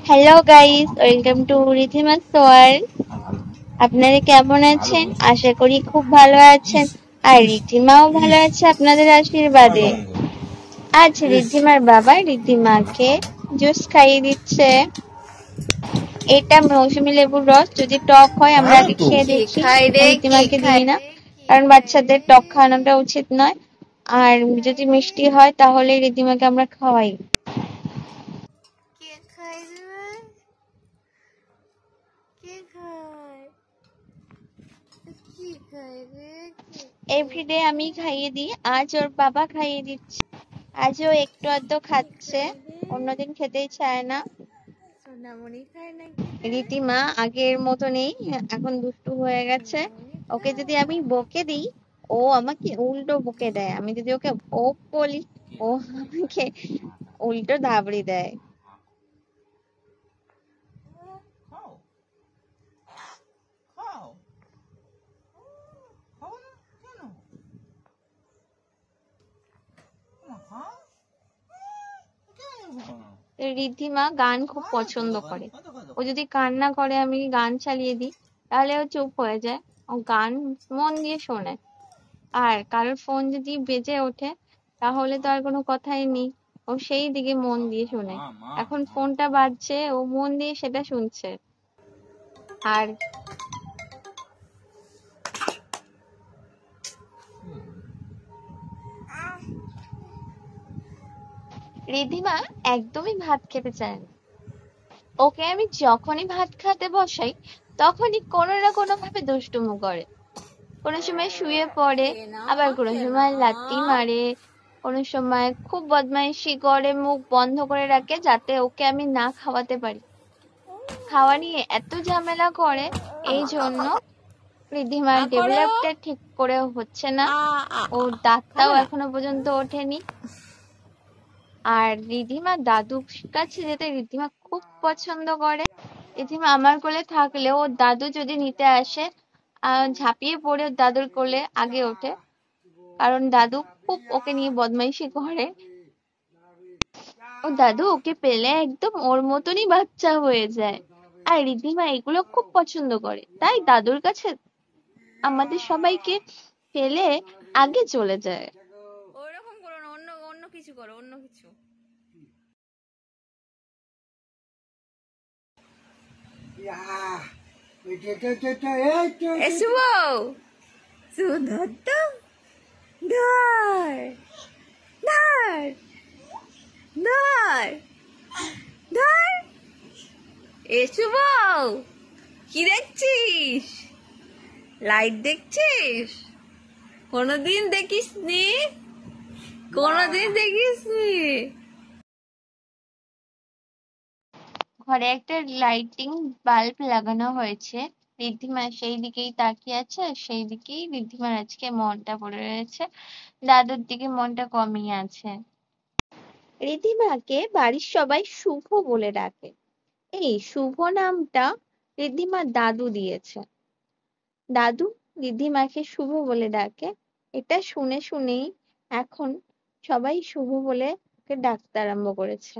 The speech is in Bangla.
Hello guys, welcome to Ridhima's world. আপনারা কেমন আছেন? আশা করি খুব ভালো আছেন। আর রিধিমাও ভালো আছে আপনাদের আশীর্বাদে। আজ রিধিমার বাবা রিধিমাকে জুস খাইয়ে দিচ্ছে। এটা মৌসুমী লেবুর রস। যদি টক হয় আমরা আগে খেয়ে দেখি, রিধিমাকে দিই না, কারণ বাচ্চাদের টক খাওয়ানোটা উচিত নয়। আর যদি মিষ্টি হয় তাহলে রিধিমাকে আমরা খাওয়াই। এভরিডে আমি খাইয়ে দিই, আজ ওর বাবা খাইয়ে দিচ্ছে। আজও একটু আধটু খাচ্ছে, অন্যদিন খেতেই চায় না। রীতিমা আগের মতো নেই, এখন দুষ্টু হয়ে গেছে। ওকে যদি আমি বকে দিই, ও আমাকে উল্টো বকে দেয়। আমি যদি ওকে ও বলি, ও আমাকে উল্টো দাবড়ি দেয়। রিদ্ধিমা গান খুব পছন্দ করে। ও যদি কান্না করে, আমি গান চালিয়ে দিই, তাহলে ও চুপ হয়ে যায়। ও গান মন দিয়ে শোনে। আর কারোর ফোন যদি বেজে ওঠে, তাহলে তো আর কোনো কথাই নেই, ও সেই দিকে মন দিয়ে শোনে। এখন ফোনটা বাজছে, ও মন দিয়ে সেটা শুনছে। আর রিদ্ধিমা একদমই ভাত খেতে চায় না। ওকে আমি যখনই ভাত খেতে বসাই, তখনই কোনো না কোনো ভাবে দুষ্টুমো করে। কোনো সময় শুয়ে পড়ে, আবার কোনো সময় লাথি মারে, কোনো সময় খুব বদমাইশি করে, মুখ বন্ধ করে রাখে যাতে ওকে আমি না খাওয়াতে পারি। খাওয়া নিয়ে এত ঝামেলা করে, এই জন্য রিদ্ধিমার ডেভেলপটা ঠিক করে হচ্ছে না। ওর দাঁতটাও এখনো পর্যন্ত ওঠেনি। আর রিদ্ধিমা দাদুর কাছে যেতে রিদ্ধিমা খুব পছন্দ করে। রিদ্ধিমা আমার কোলে থাকলে ওর দাদু যদি নিতে আসে, ঝাঁপিয়ে পড়ে ওর দাদুর কোলে আগে ওঠে, কারণ দাদু খুব ওকে নিয়ে বদমাইশি করে। ও দাদু ওকে পেলে একদম ওর মতনই বাচ্চা হয়ে যায়। আর রিদ্ধিমা এগুলো খুব পছন্দ করে, তাই দাদুর কাছে আমাদের সবাইকে ফেলে আগে চলে যায়। ওরকম করো না, অন্য অন্য কিছু করো, অন্য কিছু। শুভ সুধর তো ধর ধর ধর ধর। এ শুভ, কি দেখছিস? লাইট দেখছিস? কোনোদিন দেখিস নি, কোনোদিন দেখিস নি। ঘরে একটা লাইটিং বাল্ব লাগানো হয়েছে। রিদ্ধিমা সেই দিকেই তাকিয়ে আছে, আর সেই দিকেই রিদ্ধিমার আজকে মনটা পড়ে রয়েছে। দাদুর দিকে মনটা কমই আছে। রিদ্ধিমাকে বাড়ির সবাই শুভ বলে ডাকে। এই শুভ নামটা রিদ্ধিমার দাদু দিয়েছে। দাদু রিদ্ধিমাকে শুভ বলে ডাকে। এটা শুনে শুনেই এখন সবাই শুভ বলে ওকে ডাকতে আরম্ভ করেছে।